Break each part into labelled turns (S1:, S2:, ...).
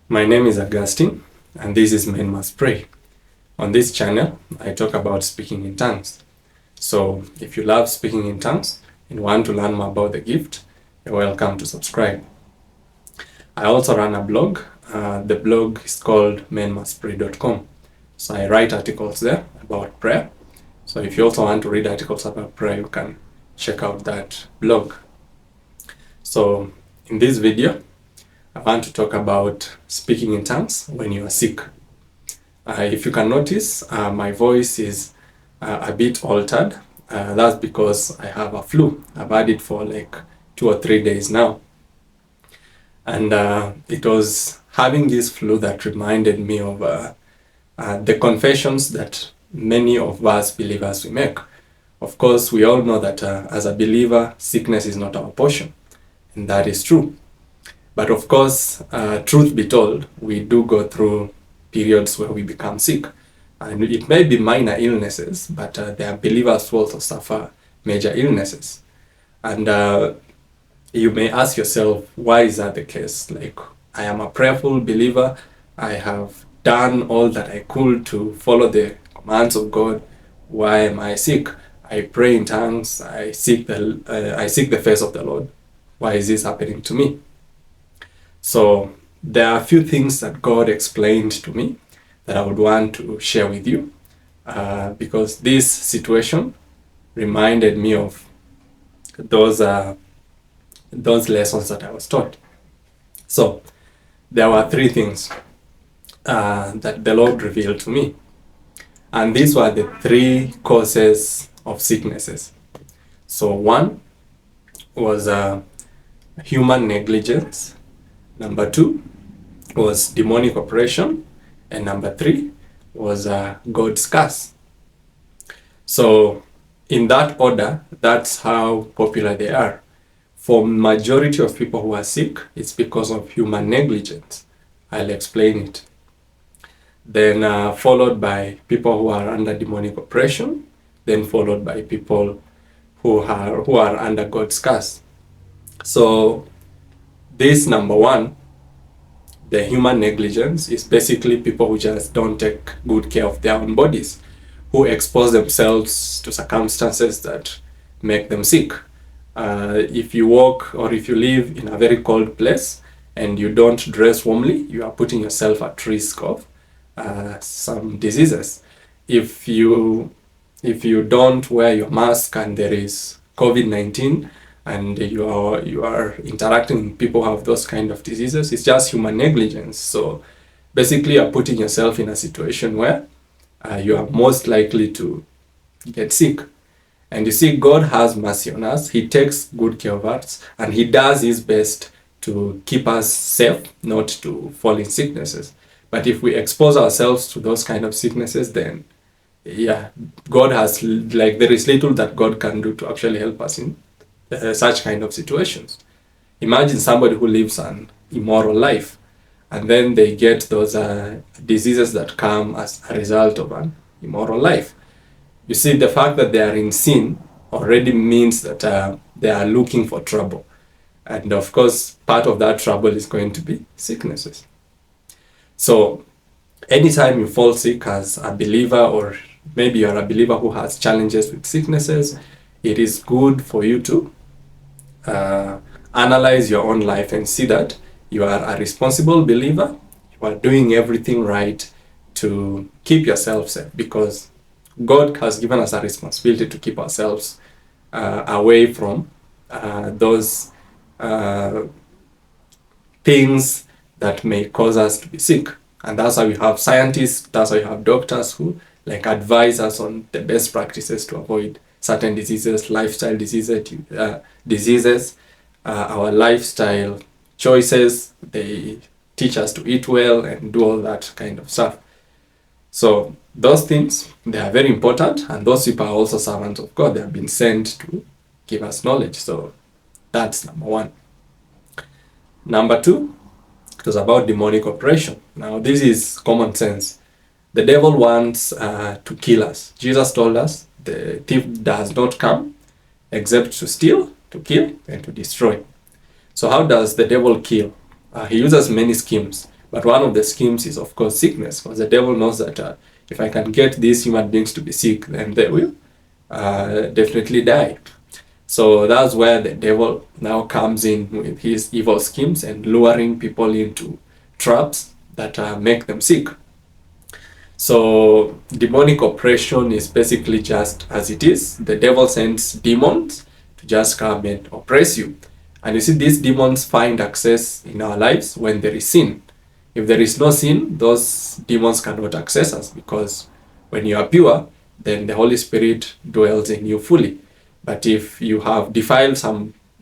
S1: My name is Augustine, and this is Men Must Pray. On this channel, I talk about speaking in tongues. So, if you love speaking in tongues and want to learn more about the gift, you're welcome to subscribe. I also run a blog. The blog is called menmustpray.com. So, I write articles there about prayer. So, if you also want to read articles about prayer, you can check out that blog. So, in this video, I want to talk about speaking in tongues when you are sick. If you can notice, my voice is a bit altered. That's because I have a flu. I've had it for like 2 or 3 days now. And it was having this flu that reminded me of the confessions that many of us believers we make. Of course, we all know that as a believer, sickness is not our portion. And that is true. But of course, truth be told, we do go through periods where we become sick. And it may be minor illnesses, but there are believers who also suffer major illnesses. And you may ask yourself, why is that the case? Like, I am a prayerful believer. I have done all that I could to follow the commands of God. Why am I sick? I pray in tongues. I seek the face of the Lord. Why is this happening to me? So there are a few things that God explained to me that I would want to share with you because this situation reminded me of those lessons that I was taught. So there were 3 things that the Lord revealed to me. And these were the 3 causes of sicknesses. So one was human negligence. Number 2 was demonic oppression, and number 3 was God's curse. So in that order, that's how popular they are. For majority of people who are sick, it's because of human negligence. I'll explain it. Then followed by people who are under demonic oppression, then followed by people who are under God's curse. So this number 1, the human negligence, is basically people who just don't take good care of their own bodies, who expose themselves to circumstances that make them sick. If you walk or if you live in a very cold place and you don't dress warmly, you are putting yourself at risk of some diseases. If you don't wear your mask and there is COVID-19, and you are interacting with people who have those kind of diseases, it's just human negligence. So basically you're putting yourself in a situation where you are most likely to get sick. And you see, God has mercy on us. He takes good care of us, and He does His best to keep us safe, not to fall in sicknesses. But if we expose ourselves to those kind of sicknesses, then God has, there is little that God can do to actually help us in such kind of situations. Imagine somebody who lives an immoral life and then they get those diseases that come as a result of an immoral life. You see, the fact that they are in sin already means that they are looking for trouble. And of course, part of that trouble is going to be sicknesses. So anytime you fall sick as a believer, or maybe you are a believer who has challenges with sicknesses, it is good for you to analyze your own life and see that you are a responsible believer. You are doing everything right to keep yourself safe, because God has given us a responsibility to keep ourselves away from those things that may cause us to be sick. And that's why we have scientists, that's why you have doctors who advise us on the best practices to avoid certain diseases, lifestyle diseases, our lifestyle choices. They teach us to eat well and do all that kind of stuff. So those things, they are very important, and those people are also servants of God. They have been sent to give us knowledge. So that's number 1. Number 2, it was about demonic oppression. Now this is common sense. The devil wants to kill us. Jesus told us the thief does not come except to steal, to kill, and to destroy. So how does the devil kill? He uses many schemes. But one of the schemes is, of course, sickness, because the devil knows that if I can get these human beings to be sick, then they will definitely die. So that's where the devil now comes in with his evil schemes and luring people into traps that make them sick. So demonic oppression is basically just as it is. The devil sends demons to just come and oppress you. And you see, these demons find access in our lives when there is sin. If there is no sin, those demons cannot access us, because when you are pure, then the Holy Spirit dwells in you fully. But if you have defiled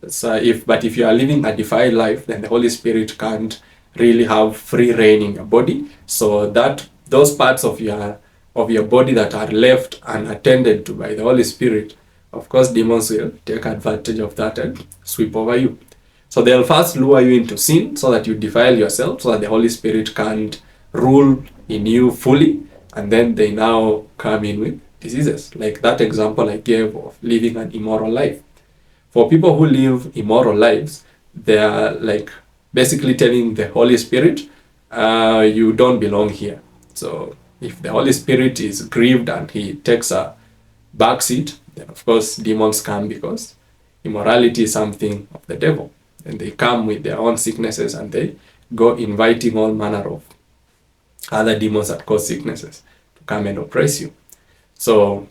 S1: if you are living a defiled life, then the Holy Spirit can't really have free reign in your body. So that those parts of your body that are left unattended to by the Holy Spirit, of course, demons will take advantage of that and sweep over you. So they'll first lure you into sin so that you defile yourself, so that the Holy Spirit can't rule in you fully, and then they now come in with diseases, like that example I gave of living an immoral life. For people who live immoral lives, they are like basically telling the Holy Spirit, you don't belong here. So if the Holy Spirit is grieved and he takes a backseat, then of course demons come, because immorality is something of the devil. And they come with their own sicknesses, and they go inviting all manner of other demons that cause sicknesses to come and oppress you. So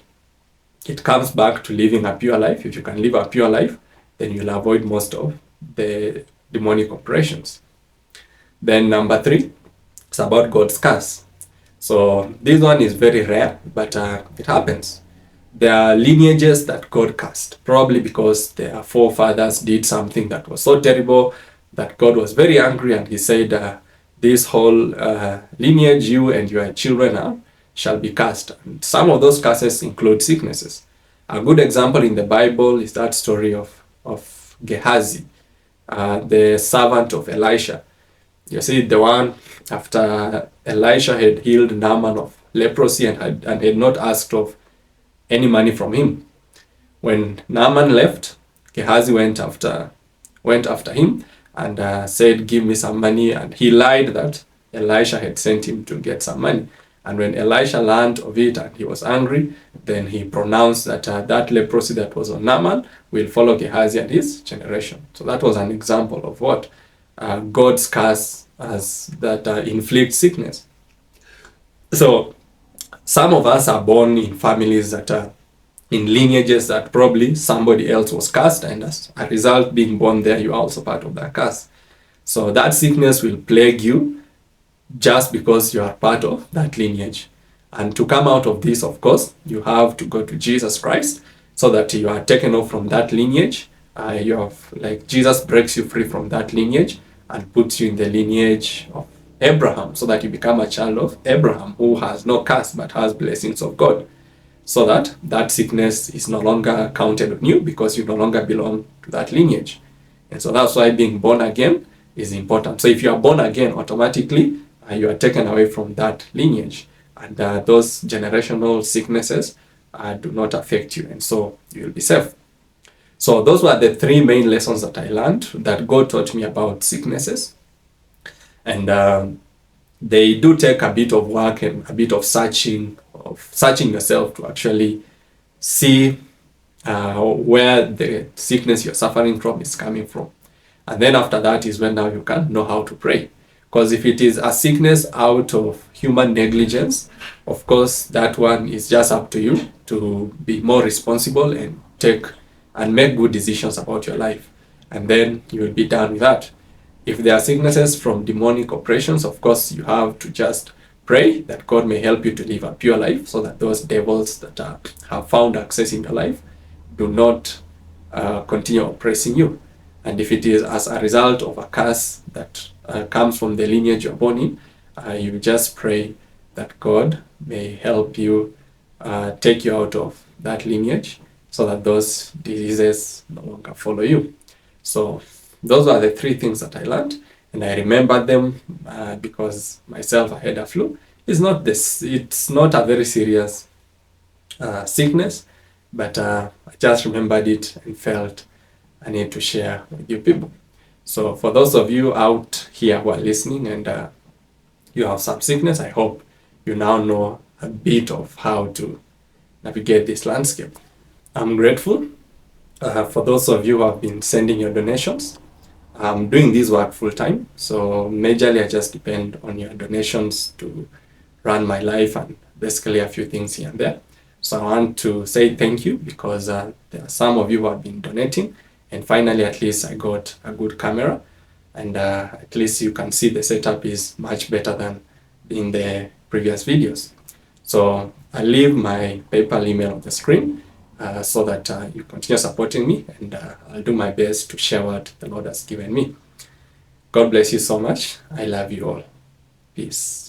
S1: it comes back to living a pure life. If you can live a pure life, then you'll avoid most of the demonic oppressions. Then number 3, it's about God's curse. So this one is very rare, but it happens. There are lineages that God cursed, probably because their forefathers did something that was so terrible that God was very angry, and he said, this whole lineage, you and your children shall be cursed. And some of those curses include sicknesses. A good example in the Bible is that story of Gehazi, the servant of Elisha. You see, the one after Elisha had healed Naaman of leprosy and had not asked of any money from him. When Naaman left, Gehazi went after him and said, give me some money. And he lied that Elisha had sent him to get some money. And when Elisha learned of it and he was angry, then he pronounced that that leprosy that was on Naaman will follow Gehazi and his generation. So that was an example of what God's curse as that inflicts sickness. So some of us are born in families that are in lineages that probably somebody else was cursed, and as a result, being born there, you are also part of that curse. So that sickness will plague you just because you are part of that lineage. And to come out of this, of course, you have to go to Jesus Christ so that you are taken off from that lineage. Jesus breaks you free from that lineage and puts you in the lineage of Abraham, so that you become a child of Abraham, who has no curse but has blessings of God, so that that sickness is no longer counted on you, because you no longer belong to that lineage. And so that's why being born again is important. So if you are born again, automatically you are taken away from that lineage, and those generational sicknesses do not affect you, and so you will be safe. So those were the 3 main lessons that I learned, that God taught me about sicknesses. And they do take a bit of work and a bit of searching yourself to actually see where the sickness you're suffering from is coming from. And then after that is when now you can know how to pray. Because if it is a sickness out of human negligence, of course, that one is just up to you to be more responsible and make good decisions about your life. And then you will be done with that. If there are sicknesses from demonic oppressions, of course, you have to just pray that God may help you to live a pure life, so that those devils that have found access in your life do not continue oppressing you. And if it is as a result of a curse that comes from the lineage you're born in, you just pray that God may help you take you out of that lineage, so that those diseases no longer follow you. So those are the 3 things that I learned, and I remember them because myself, I had a flu. It's not a very serious sickness, but I just remembered it and felt I need to share with you people. So for those of you out here who are listening and you have some sickness, I hope you now know a bit of how to navigate this landscape. I'm grateful for those of you who have been sending your donations. I'm doing this work full time, so majorly I just depend on your donations to run my life and basically a few things here and there. So I want to say thank you because there are some of you who have been donating, and finally at least I got a good camera, and at least you can see the setup is much better than in the previous videos. So I'll leave my PayPal email on the screen so that you continue supporting me, and I'll do my best to share what the Lord has given me. God bless you so much. I love you all. Peace.